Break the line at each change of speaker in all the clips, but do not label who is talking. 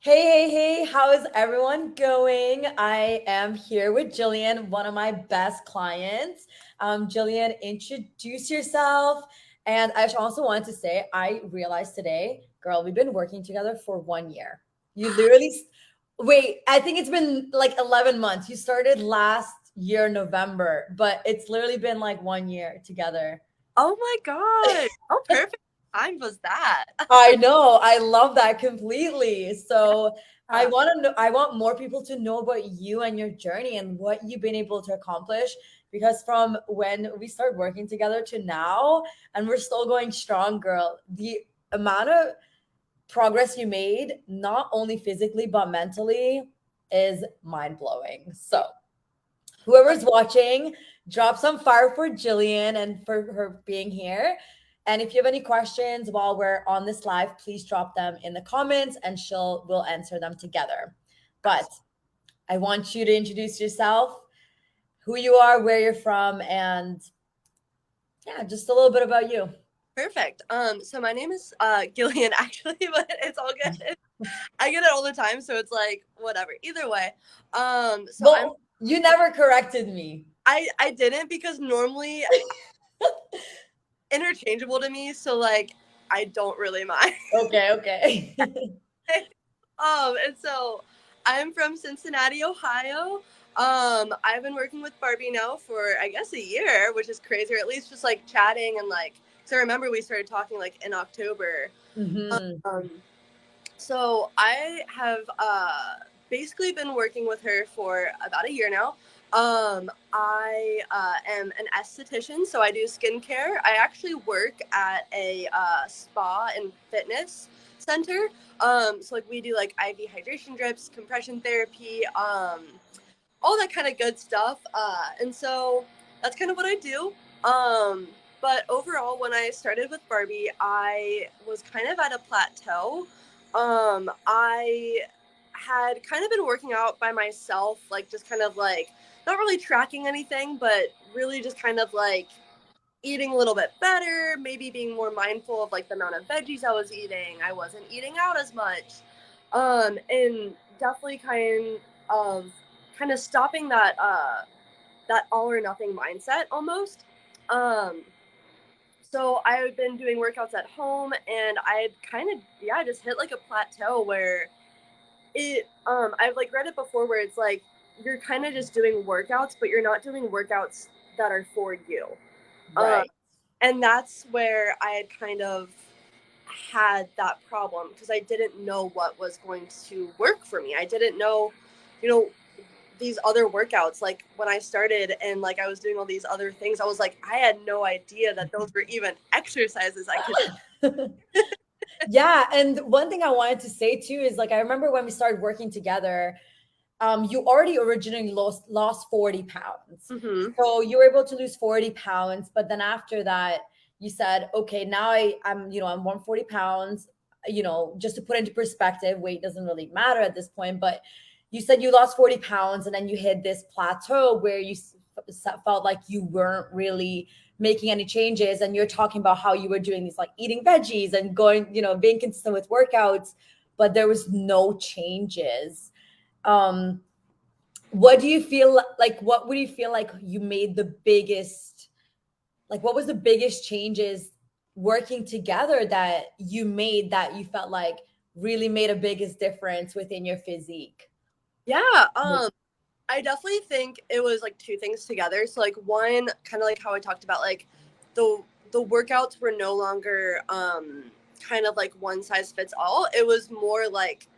Hey, how is everyone going? I am here with Gillian, one of my best clients. Gillian, introduce yourself. And I also wanted to say, I realized today, girl, we've been working together for 1 year. You literally, wait, I think it's been like 11 months. You started last year, November, but it's literally been like 1 year together.
Oh my God. How perfect time was that?
I know. I love that completely. So I
Yeah.
want to know, I want more people to know about you and your journey and what you've been able to accomplish. Because from when we started working together to now, and we're still going strong, girl, the amount of progress you made, not only physically, but mentally, is mind blowing. So whoever's watching, drop some fire for Jillian and for her being here. And if you have any questions while we're on this live, please drop them in the comments and we'll answer them together. But I want you to introduce yourself, who you are, where you're from, and yeah, just a little bit about you.
Perfect. So my name is Gillian actually, but it's all good. I get it all the time, so it's like whatever. Either way. So I'm
Well, you never corrected me.
I didn't because normally interchangeable to me, so like I don't really mind.
Okay.
And so I'm from Cincinnati, Ohio. I've been working with Barbie now for I guess a year, which is crazy, or at least just like chatting and like. So I remember we started talking like in October.
Hmm.
Um, so I have basically been working with her for about a year now. I am an esthetician, so I do skincare. I actually work at a spa and fitness center. So like we do like IV hydration drips, compression therapy, all that kind of good stuff. And so that's kind of what I do. But overall, when I started with Barbie, I was kind of at a plateau. I had kind of been working out by myself, like just kind of like not really tracking anything, but really just kind of like eating a little bit better, maybe being more mindful of like the amount of veggies I was eating. I wasn't eating out as much. And definitely of kind of stopping that all or nothing mindset almost. Um so I've been doing workouts at home and I kind of just hit like a plateau where I've like read it before where it's like you're kind of just doing workouts but you're not doing workouts that are for you. Um
Right.
and that's where I had kind of had that problem because I didn't know what was going to work for me. I didn't know, you know, these other workouts. Like when I started and like I was doing all these other things, I was like, I had no idea that those were even exercises I could.
Yeah, and one thing I wanted to say too is like I remember when we started working together, you already originally lost 40 pounds.
Mm-hmm.
So you were able to lose 40 pounds, but then after that, you said, okay, now I'm 140 pounds. Just to put into perspective, weight doesn't really matter at this point, but you said you lost 40 pounds and then you hit this plateau where felt like you weren't really making any changes. And you're talking about how you were doing these like eating veggies and going, being consistent with workouts, but there was no changes. um what do you feel like, what would you feel like you made the biggest, like what was the biggest changes working together that you made that you felt like really made a biggest difference within your physique?
Yeah. I definitely think it was like two things together. So like one, kind of like how I talked about like the the workouts were no longer kind of like one size fits all. It was more like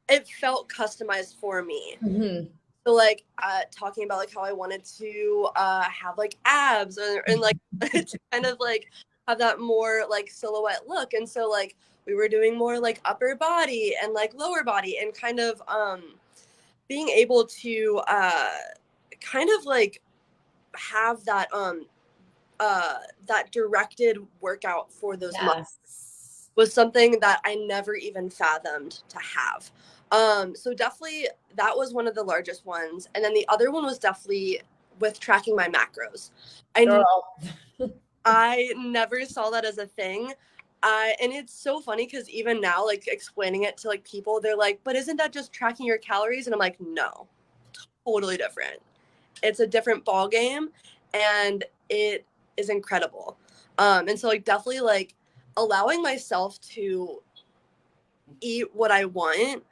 it felt customized for me.
Hmm.
So like talking about like how I wanted to have like abs and like to kind of like have that more like silhouette look. And so like we were doing more like upper body and like lower body and kind of being able to kind of like have that directed workout for those muscles
Yes.
was something that I never even fathomed to have. So definitely that was one of the largest ones. And then the other one was definitely with tracking my macros. I
Girl.
I never saw that as a thing. And it's so funny because even now, like explaining it to like people, they're like, but isn't that just tracking your calories? And I'm like, no, totally different. It's a different ball game, and it is incredible. And so like definitely like allowing myself to eat what I want,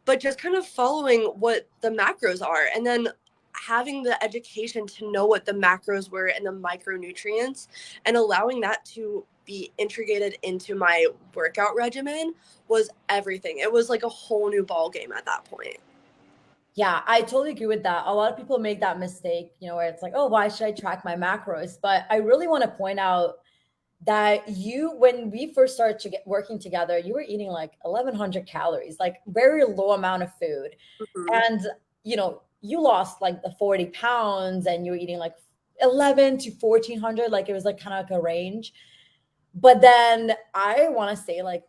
but just kind of following what the macros are, and then having the education to know what the macros were and the micronutrients, and allowing that to be integrated into my workout regimen was everything. It was like a whole new ball game at that point.
Yeah, I totally agree with that. A lot of people make that mistake, where it's like, oh, why should I track my macros? But I really want to point out that when we first started to get working together, you were eating like 1,100 calories, like very low amount of food.
Mm-hmm.
And, you lost like the 40 pounds and you were eating like 11 to 1,400, like it was like kind of like a range. But then I want to say, like,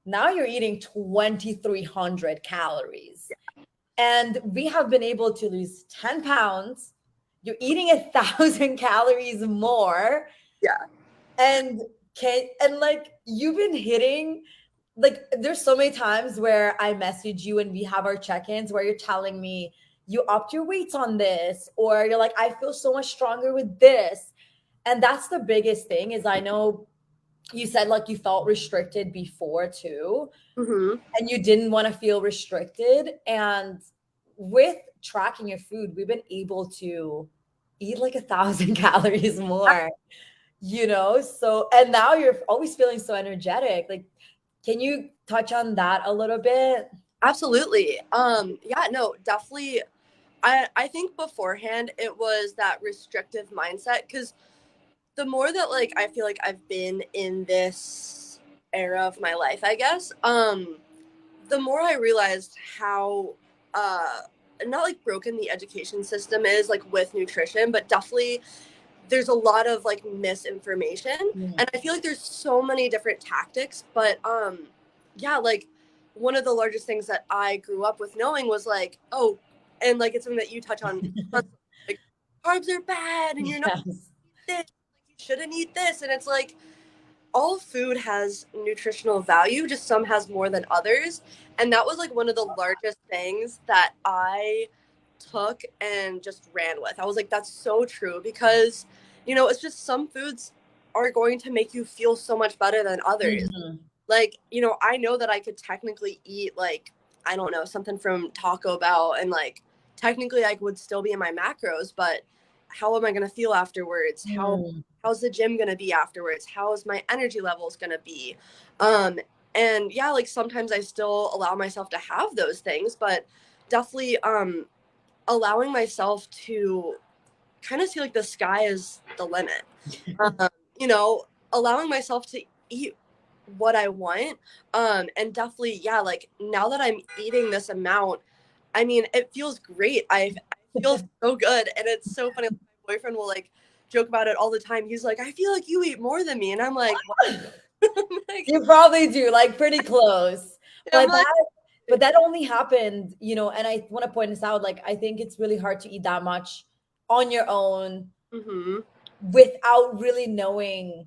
now you're eating 2,300 calories and we have been able to lose 10 pounds. You're eating 1,000 calories more.
Yeah.
And like you've been hitting, like there's so many times where I message you and we have our check-ins where you're telling me you upped your weights on this, or you're like, I feel so much stronger with this. And that's the biggest thing is, I know you said like you felt restricted before too,
Mm-hmm.
and you didn't want to feel restricted. And with tracking your food, we've been able to eat like 1,000 calories more, so, and now you're always feeling so energetic. Like, can you touch on that a little bit?
Absolutely. Yeah, no, definitely. I think beforehand it was that restrictive mindset, because the more that like I feel like I've been in this era of my life, I guess, the more I realized how uh not like broken the education system is like with nutrition, but definitely there's a lot of like misinformation,
Mm.
and I feel like there's so many different tactics, but yeah, like one of the largest things that I grew up with knowing was like, oh, and like it's something that you touch on, like carbs are bad and you're not
Yes.
this, like you shouldn't eat this, and it's like all food has nutritional value, just some has more than others. And that was like one of the largest things that I took and just ran with. I was like, that's so true, because, it's just some foods are going to make you feel so much better than others.
Mhm.
Like, I know that I could technically eat like, I don't know, something from Taco Bell, and like technically I would still be in my macros, but how am I going to feel afterwards?
Mm.
How's the gym going to be afterwards? How's my energy levels going to be? Um and yeah, like sometimes I still allow myself to have those things, but definitely allowing myself to kind of see like the sky is the limit. Um, you know, allowing myself to eat what I want. And definitely, yeah, like now that I'm eating this amount, I mean, it feels great. I feel so good. And it's so funny. Like, my boyfriend will like joke about it all the time. He's like, I feel like you eat more than me. And I'm like, what? I'm like,
You probably do, like pretty close.
I'm
But
like,
that only happened, and I want to point this out. Like, I think it's really hard to eat that much on your own
mm-hmm.
without really knowing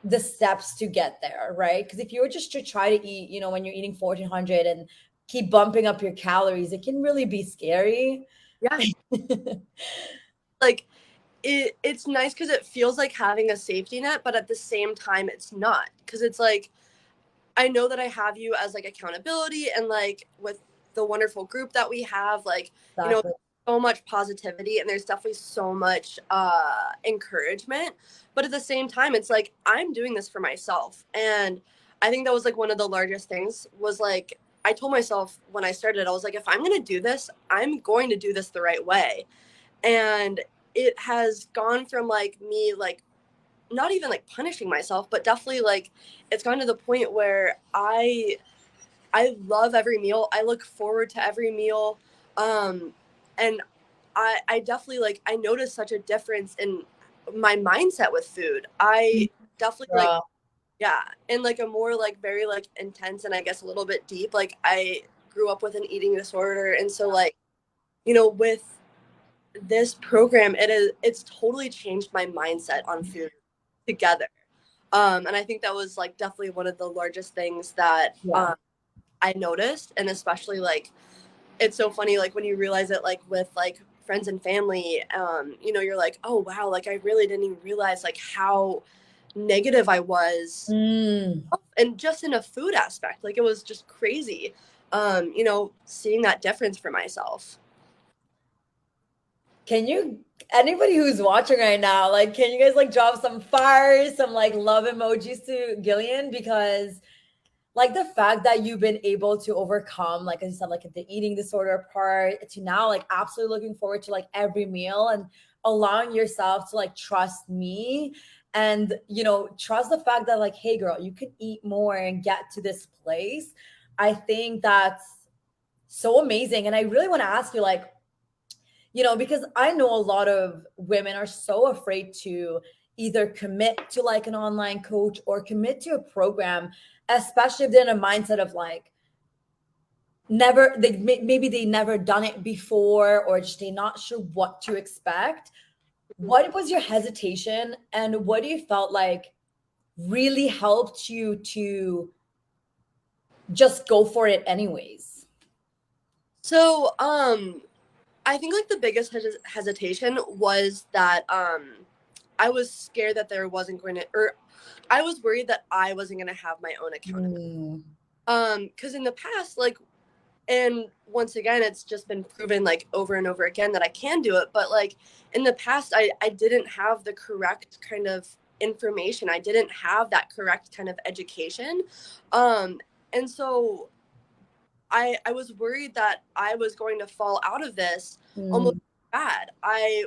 the steps to get there, right? Because if you were just to try to eat, when you're eating 1,400 and keep bumping up your calories, it can really be scary.
Yeah. Like, it's nice because it feels like having a safety net, but at the same time it's not, because it's like I know that I have you as like accountability, and like with the wonderful group that we have, like,
Exactly.
so much positivity, and there's definitely so much encouragement, but at the same time it's like I'm doing this for myself. And I think that was like one of the largest things was like I told myself when I started, I was like, if I'm going to do this, I'm going to do this the right way. And it has gone from like me like not even like punishing myself, but definitely like it's gone to the point where I love every meal. I look forward to every meal. And I definitely like I noticed such a difference in my mindset with food. I definitely like,
Girl.
yeah, in like a more like very like intense and I guess a little bit deep. Like I grew up with an eating disorder, and so like, with this program, it's totally changed my mindset on food together. And I think that was like definitely one of the largest things that
Yeah.
I noticed. And especially like, it's so funny, like when you realize it, like with like friends and family, you know, you're like, oh wow, like I really didn't even realize like how negative I was,
Mm.
and just in a food aspect, like it was just crazy, you know, seeing that difference for myself.
Can you, anybody who's watching right now, like, can you guys like drop some fires, some like love emojis to Gillian? Because like the fact that you've been able to overcome, like I said, like the eating disorder part to now like absolutely looking forward to like every meal and allowing yourself to like trust me and trust the fact that like, hey girl, you can eat more and get to this place. I think that's so amazing. And I really want to ask you, like, because I know a lot of women are so afraid to either commit to like an online coach or commit to a program, especially if they're in a mindset of like, never, maybe they never done it before, or just they're not sure what to expect. What was your hesitation, and what do you felt like really helped you to just go for it anyways?
So I think like the biggest hesitation was that I was scared that there wasn't going to, or I was worried that I wasn't going to have my own accountability.
Mm,
Because in the past, like, and once again, it's just been proven like over and over again that I can do it. But like in the past, I didn't have the correct kind of information. I didn't have that correct kind of education. And so I was worried that I was going to fall out of this almost
mm,
bad. I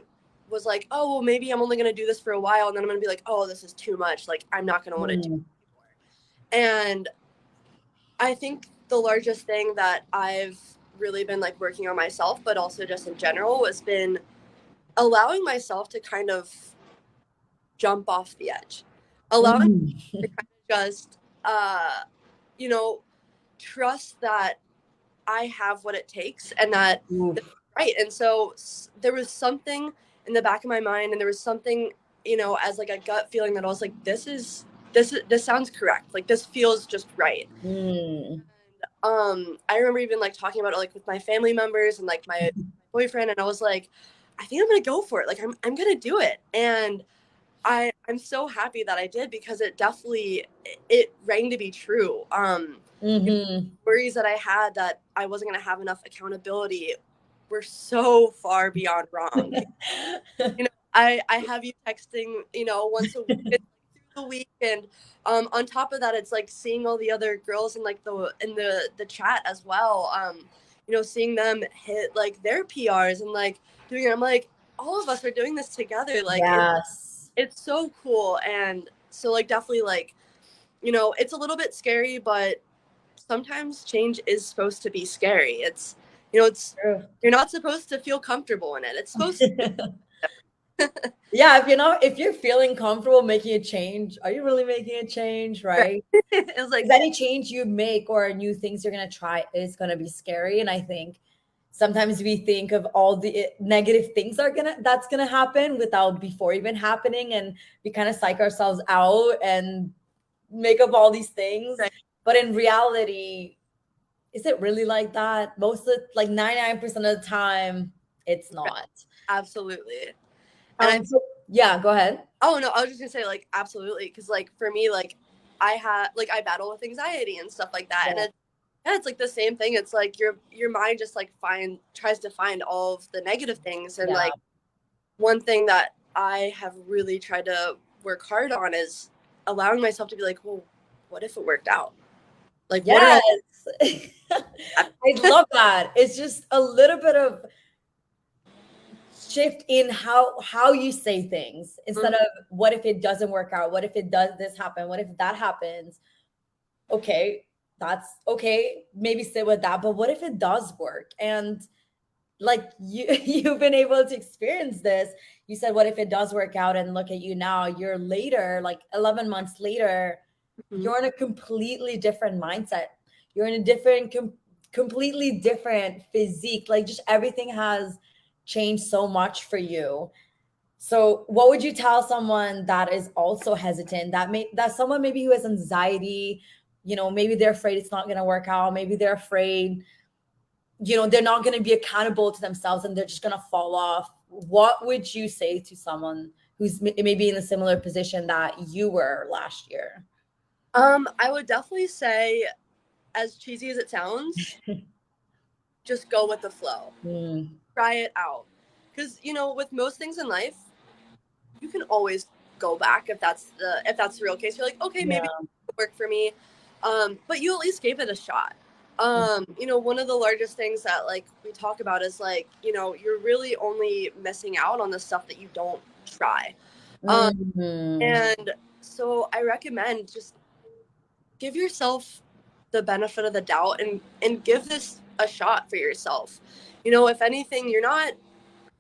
was like, oh, well, maybe I'm only going to do this for a while. And then I'm going to be like, oh, this is too much. Like, I'm not going to want to do
mm,
it anymore. And I think the largest thing that I've really been like working on myself, but also just in general, has been allowing myself to kind of jump off the edge, allowing
mm.
to kind of just, you know, trust that I have what it takes and that it's
Oof.
right. And so there was something in the back of my mind, and there was something, you know, as like a gut feeling that I was like, this sounds correct. Like this feels just right.
Mm.
I remember even like talking about it like with my family members and like my boyfriend, and I was like, I think I'm gonna go for it. Like I'm gonna do it. And I'm so happy that I did, because it definitely, it rang to be true.
Mhm.
Worries that I had that I wasn't going to have enough accountability were so far beyond wrong. You know, I have you texting, you know, once a week, it's like through the week, and on top of that, it's like seeing all the other girls in like the chat as well. You know, seeing them hit like their PRs and like doing it. I'm like, all of us are doing this together. Like
Yes.
it's so cool. And so like definitely like, you know, it's a little bit scary, but sometimes change is supposed to be scary. It's, you know, it's,
True.
you're not supposed to feel comfortable in it. It's supposed to be
Yeah, if you're feeling comfortable making a change, are you really making a change,
right.
right?
It was like,
Because any change you make or new things you're gonna try is gonna be scary. And I think sometimes we think of all the negative things that's gonna happen without before even happening, and we kind of psych ourselves out and make up all these things.
right,
But in reality, is it really like that? Most of like 99% of the time, it's
right,
not.
absolutely. And I,
So yeah, go ahead.
oh no, I was just gonna say like, absolutely. Cause like for me, like I battle with anxiety and stuff like that. And
Yeah.
yeah, it's like the same thing. It's like your mind just like tries to find all of the negative things. And
Yeah.
like one thing that I have really tried to work hard on is allowing myself to be like, well, what if it worked out? Like, what are
Yes.
all
I love that. It's just a little bit of shift in how you say things instead of what if it doesn't work out? What if it does this happen? What if that happens? Okay, that's okay. Maybe sit with that. But what if it does work? And like you you've been able to experience this. You said, what if it does work out? And look at you now. You're later, like 11 months later,
Mhm.
you're in a completely different mindset. You're in a different completely different physique. Like just everything has changed so much for you. So what would you tell someone that is also hesitant, that someone maybe who has anxiety, maybe they're afraid it's not going to work out, maybe they're afraid, they're not going to be accountable to themselves and they're just going to fall off. What would you say to someone who's maybe in a similar position that you were last year?
I would definitely say, as cheesy as it sounds, just go with the flow.
Mm,
Try it out. Because, with most things in life, you can always go back if that's the real case. You're like, okay, maybe
yeah.
it work for me. But you at least gave it a shot. One of the largest things that like we talk about is like, you're really only missing out on the stuff that you don't try. Um,
Mhm.
and so I recommend just give yourself the benefit of the doubt and give this a shot for yourself. If anything, you're not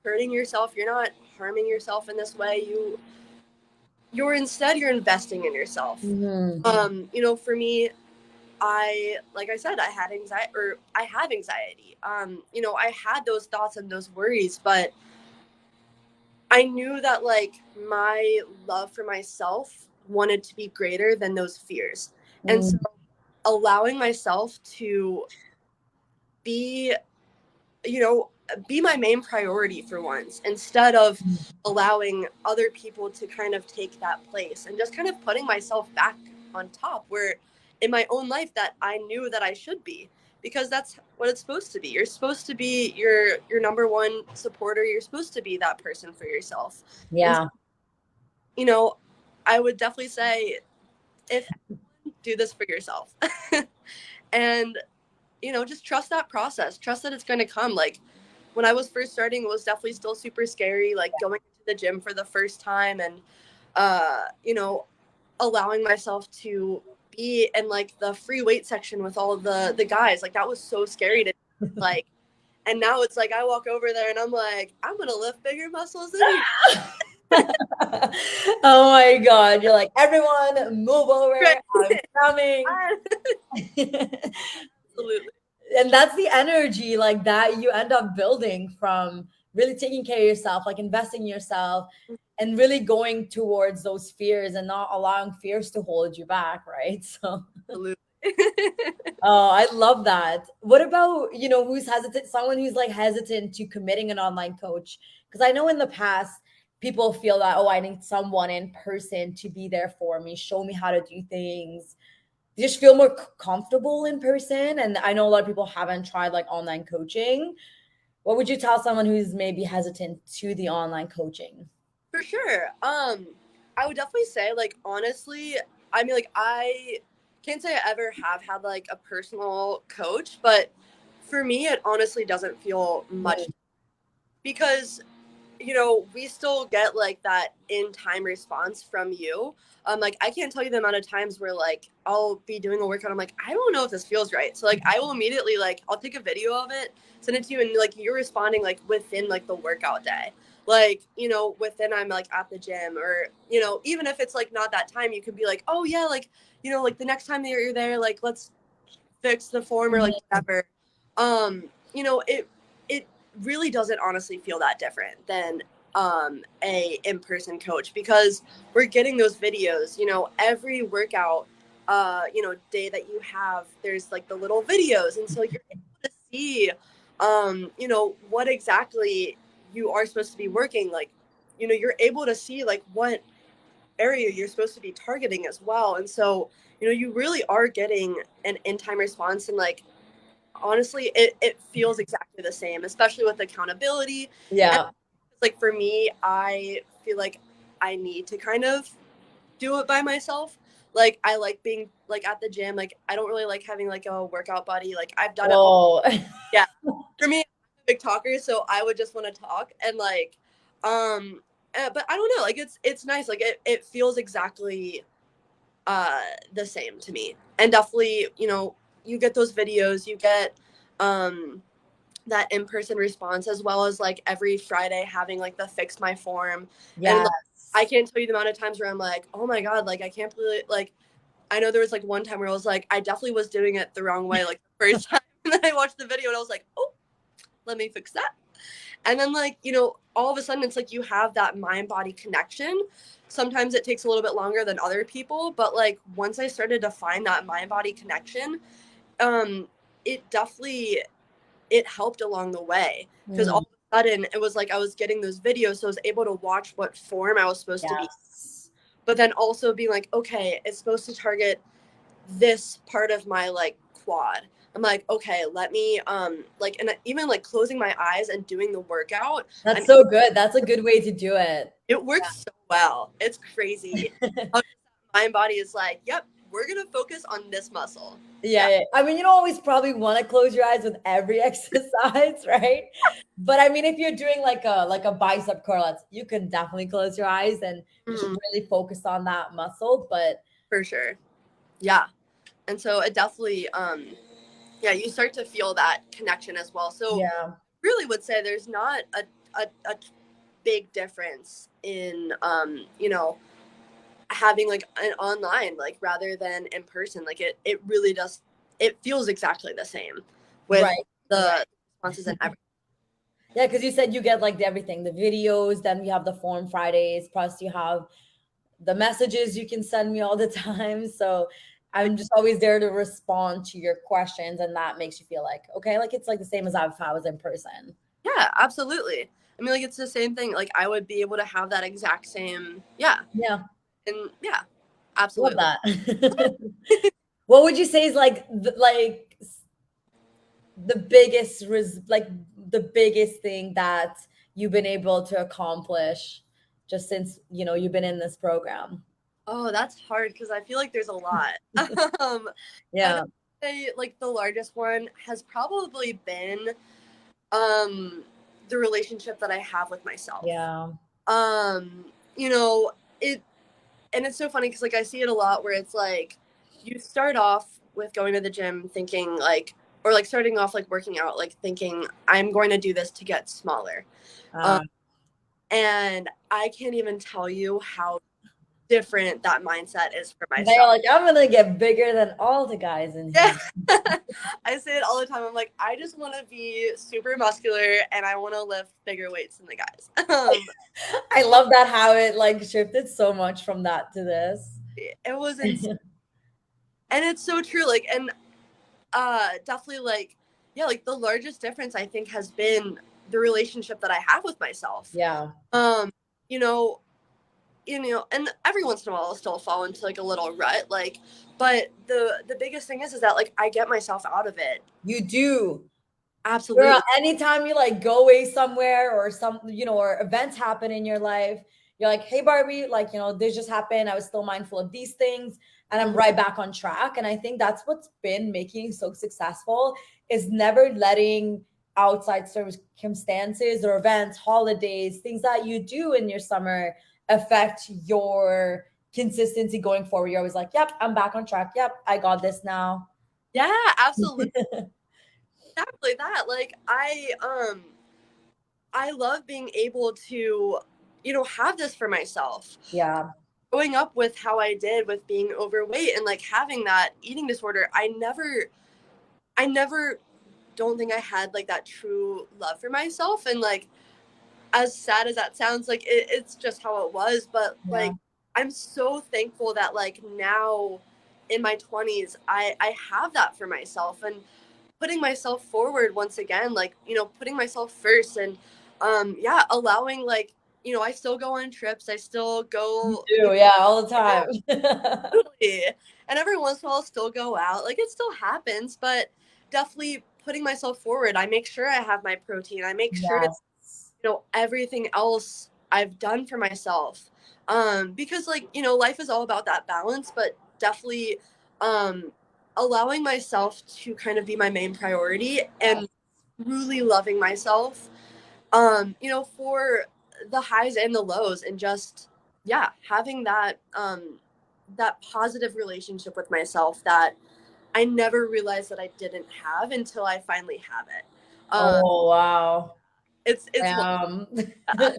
hurting yourself, you're not harming yourself in this way. You're investing in yourself.
Mhm.
For me, like I said, I have anxiety. I had those thoughts and those worries, but I knew that like my love for myself wanted to be greater than those fears. And so
Mm,
allowing myself to be, you know, be my main priority for once instead of allowing other people to kind of take that place and just kind of putting myself back on top where in my own life that I knew that I should be, because that's what it's supposed to be. You're supposed to be your number one supporter. You're supposed to be that person for yourself. And
yeah.
you know, I would definitely say if do this for yourself. And just trust that process. Trust that it's going to come. Like when I was first starting, it was definitely still super scary, like going to the gym for the first time and, uh, you know, allowing myself to be in like the free weight section with all of the guys. Like that was so scary to like, and now it's like I walk over there and I'm like, I'm going to lift bigger muscles than you.
Oh my God. You're like, everyone move over. I'm
Right.
coming.
Absolutely.
And that's the energy like that you end up building from really taking care of yourself, like investing in yourself and really going towards those fears and not allowing fears to hold you back, right? So
Absolutely.
oh, I love that. What about, who's hesitant, someone who's like hesitant to committing an online coach? Because I know in the past, people feel that, oh, I need someone in person to be there for me, show me how to do things. They just feel more comfortable in person. And I know a lot of people haven't tried like online coaching. What would you tell someone who's maybe hesitant to the online coaching?
For sure. I would definitely say, like, honestly, I mean, like, I can't say I ever have had like a personal coach, but for me, it honestly doesn't feel much
Mm,
because we still get like that in time response from you. Like I can't tell you the amount of times where like I'll be doing a workout. I'm like, I don't know if this feels right. So like I will immediately like I'll take a video of it, send it to you, and like you're responding like within like the workout day. Like, within I'm like at the gym or, even if it's like not that time, you could be like, oh yeah, like, like the next time that you're there, like let's fix the form or like
mhm.
whatever. It really doesn't honestly feel that different than a in-person coach because we're getting those videos, every workout day that you have, there's like the little videos, and so you're able to see what exactly you are supposed to be working, like you're able to see like what area you're supposed to be targeting as well. And so, you really are getting an in time response. And like, honestly, it feels exactly the same, especially with accountability. And
Yeah.
like for me, I feel like I need to kind of do it by myself. Like, I like being like at the gym. Like, I don't really like having like a workout buddy. Like, I've done it all.
Oh,
Yeah. For me, I'm a big talker, so I would just want to talk and like, um, but I don't know. Like, it's nice. Like, it feels exactly the same to me. And definitely, you get those videos, you get um that in-person response, as well as like every Friday having like the fix my form. And like, I
yes.
can't tell you the amount of times where I'm like, oh my god, like I can't believe, like I know there was like one time where I was like, I definitely was doing it the wrong way like the first time, and then I watched the video and I was like, oh, let me fix that. And then like, you know, all of a sudden it's like you have that mind body connection. Sometimes it takes a little bit longer than other people, but like once I started to find that mind body connection, it definitely, it helped along the way, because all
Mm,
of a sudden it was like I was getting those videos, so I was able to watch what form I was supposed to be,
yes.
but then also being like, okay, it's supposed to target this part of my like quad. I'm like, okay, let me like, and even like closing my eyes and doing the workout,
That's
I'm,
so good. That's a good way to do it.
it works so well. It's crazy. How mind body is like, yep, we're gonna focus on this muscle.
Yeah,
Yeah.
yeah. I mean, you don't always probably want to close your eyes with every exercise, right? But I mean, if you're doing like a bicep curl, you can definitely close your eyes and you should
Mhm,
really focus on that muscle. But
for sure. Yeah. And so it definitely yeah, you start to feel that connection as well. So
yeah,
really would say there's not a big difference in you know, having like an online like rather than in person. Like it really does, it feels exactly the same with
right,
the
right.
responses and everything.
Yeah, because you said you get like everything, the videos, then we have the form Fridays, plus you have the messages you can send me all the time. So I'm just always there to respond to your questions, and that makes you feel like, okay, like it's like the same as if I was in person.
Yeah, absolutely. I mean, like it's the same thing. Like I would be able to have that exact same, yeah,
Yeah,
and yeah,
love
absolutely.
that. What would you say is like the biggest like the biggest thing that you've been able to accomplish just since you've been in this program?
Oh, that's hard because I feel like there's a lot. I
Yeah,
would say like the largest one has probably been um the relationship that I have with myself.
yeah,
Um, you know, it, and it's so funny because like I see it a lot where it's like you start off with going to the gym thinking like, or like starting off like working out like thinking I'm going to do this to get smaller. Um,
uh,
and I can't even tell you how different that mindset is for
they're
myself.
like, I'm gonna get bigger than all the guys in
Yeah.
here.
I say it all the time. I'm like, I just want to be super muscular and I want to lift bigger weights than the guys.
I love that how it like shifted so much from that to this.
It was insane. And it's so true. Like, and definitely like, yeah, like the largest difference I think has been the relationship that I have with myself.
Yeah,
Um, you know, and every once in a while I'll still fall into like a little rut, like, but the biggest thing is that like I get myself out of it.
you do. Girl,
Absolutely.
anytime you like go away somewhere or or events happen in your life, you're like, hey, Barbie, like, this just happened. I was still mindful of these things and I'm
Mhm.
right back on track. And I think that's what's been making you so successful is never letting outside circumstances or events, holidays, things that you do in your summer affect your consistency going forward. You're always like, yep, I'm back on track. Yep, I got this now.
Yeah, absolutely. Exactly that. Like I love being able to, have this for myself.
Yeah.
Growing up with how I did with being overweight and like having that eating disorder, I never don't think I had like that true love for myself. And like as sad as that sounds, like it's just how it was. But
Yeah.
like I'm so thankful that like now in my 20s, I have that for myself and putting myself forward once again, like, putting myself first and yeah, allowing like, I still go on trips, I still
You
go,
do, yeah, all the
yeah,
time.
totally. And every once in a while I'll still go out. Like it still happens, but definitely putting myself forward. I make sure I have my protein. I make sure
Yes.
everything else I've done for myself. Because like, life is all about that balance, but definitely um allowing myself to kind of be my main priority and truly loving myself, for the highs and the lows and just yeah, having that positive relationship with myself that I never realized that I didn't have until I finally have it. Uh
Oh, wow.
it's
Um,
yeah.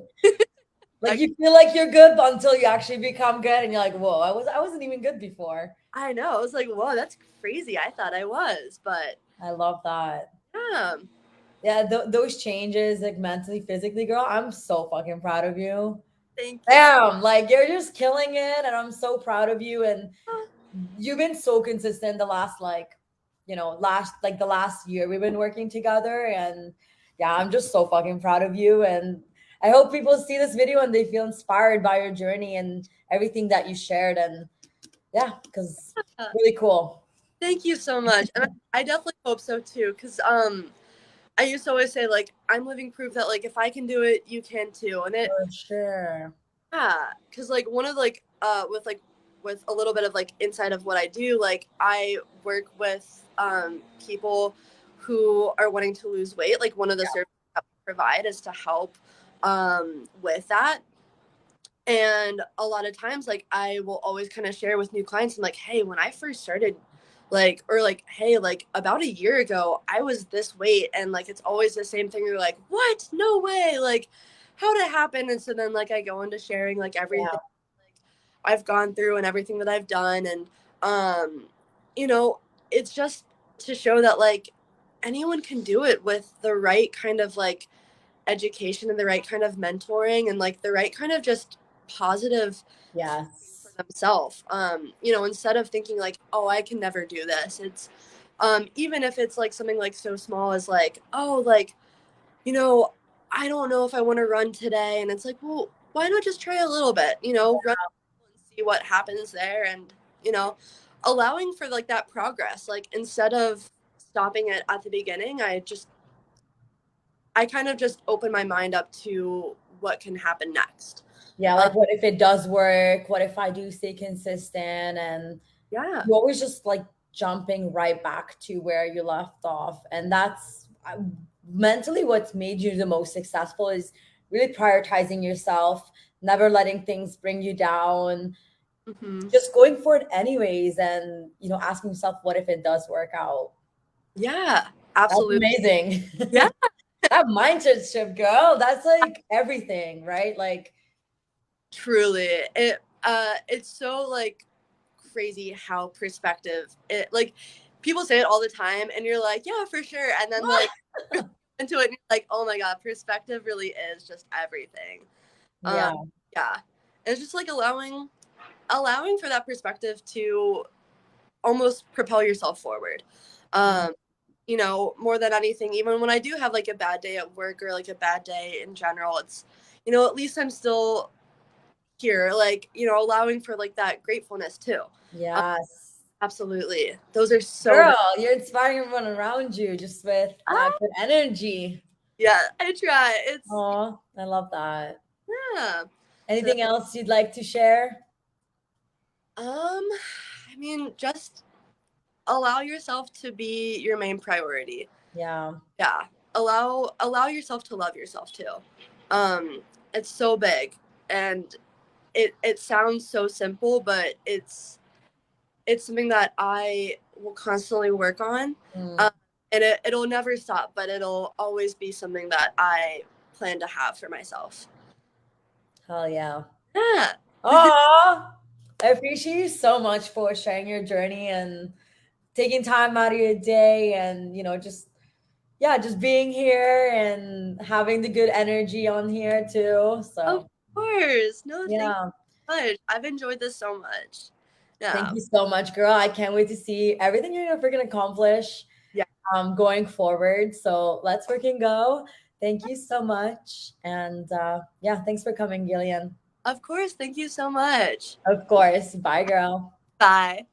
like you feel like you're good until you actually become good and you're like, "Whoa, I wasn't even good before."
I know. I was like, whoa, that's crazy. I thought I was, but
I love that.
yeah.
Yeah, those changes, like mentally, physically, girl, I'm so fucking proud of you.
Thank you.
Damn, like you're just killing it, and I'm so proud of you. And you've been so consistent the last, like, the last year we've been working together. And yeah, I'm just so fucking proud of you. And I hope people see this video and they feel inspired by your journey and everything that you shared. And yeah, because really cool.
Thank you so much. And I definitely hope so too. Cause I used to always say like I'm living proof that like if I can do it, you can too. And it
For sure.
yeah, because like one of like with a little bit of like inside of what I do, like I work with people who are wanting to lose weight. Like one of the services that we provide is to help with that. And a lot of times like I will always kind of share with new clients and like, hey, when I first started like or like, hey, like about a year ago, I was this weight and like it's always the same thing. You're like, what? No way. Like how did it happen? And so then like I go into sharing like everything
Yeah.
like I've gone through and everything that I've done. And um, you know, it's just to show that like anyone can do it with the right kind of like education and the right kind of mentoring and like the right kind of just positive for
Yes.
themselves. Instead of thinking like, oh, I can never do this, it's even if it's like something like so small as like, oh, like, you know, I don't know if I want to run today. And it's like, well, why not just try a little bit, run and see what happens there. And, you know, allowing for like that progress, like instead of stopping it at the beginning, I kind of just open my mind up to what can happen next.
Yeah,
Um,
like what if it does work? What if I do stay consistent? And
yeah.
you always just like jumping right back to where you left off. And that's mentally what's made you the most successful is really prioritizing yourself, never letting things bring you down,
Hmm.
just going for it anyways. And, asking yourself, what if it does work out?
Yeah,
That's
absolutely.
amazing.
Yeah,
That mindset shift, girl, that's like everything, right? Like,
truly. It's so like crazy how perspective it like people say it all the time and you're like, yeah, for sure. And then like into it and you're like, oh my god, perspective really is just everything. Um,
yeah.
yeah. And it's just like allowing for that perspective to almost propel yourself forward. Um, more than anything, even when I do have like a bad day at work or like a bad day in general, it's, at least I'm still here, like, allowing for like that gratefulness too. Um,
Yes.
absolutely. Those are so,
Girl, you're inspiring everyone around you just with that
ah,
good energy.
yeah, I try. It's,
Oh, I love that.
yeah. So,
Anything else you'd like to share?
I mean, just allow yourself to be your main priority.
Yeah.
Yeah. Allow yourself to love yourself too. Um, it's so big and it sounds so simple, but it's something that I will constantly work on.
Mm,
Um, and it'll never stop, but it'll always be something that I plan to have for myself.
hell yeah.
Yeah.
Oh, I appreciate you so much for sharing your journey and taking time out of your day and, just, yeah, just being here and having the good energy on here too.
Of
So,
course. No, thank
yeah.
you so much. I've enjoyed this so much.
Thank
Yeah.
you so much, girl. I can't wait to see everything you're freaking accomplish
Yeah.
going forward. So let's freaking go. Thank you so much. And yeah, thanks for coming, Gillian.
Of course. Thank you so much.
Of course. Bye, girl.
Bye.